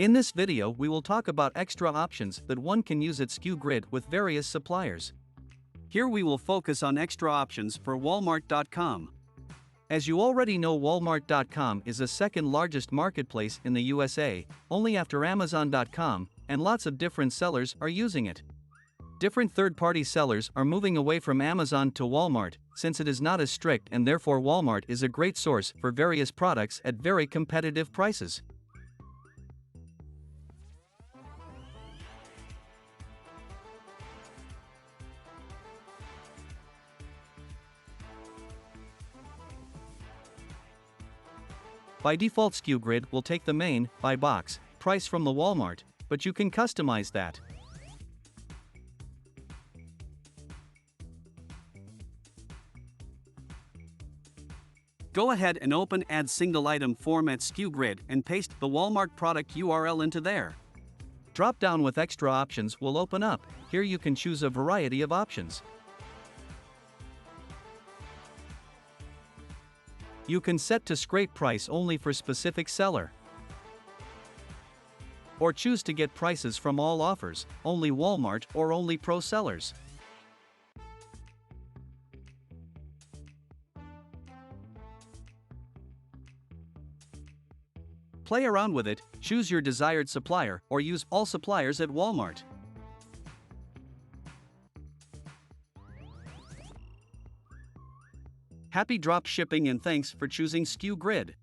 In this video we will talk about extra options that one can use at Sku Grid with various suppliers. Here we will focus on extra options for Walmart.com. As you already know, Walmart.com is the second largest marketplace in the USA, only after Amazon.com, and lots of different sellers are using it. Different third-party sellers are moving away from Amazon to Walmart, since it is not as strict, and therefore Walmart is a great source for various products at very competitive prices. By default, Sku Grid will take the main, by box, price from the Walmart, but you can customize that. Go ahead and open Add Single Item form at Sku Grid and paste the Walmart product URL into there. Drop down with extra options will open up. Here you can choose a variety of options. You can set to scrape price only for specific seller, or choose to get prices from all offers, only Walmart or only pro sellers. Play around with it, choose your desired supplier or use all suppliers at Walmart. Happy drop shipping and thanks for choosing Sku Grid.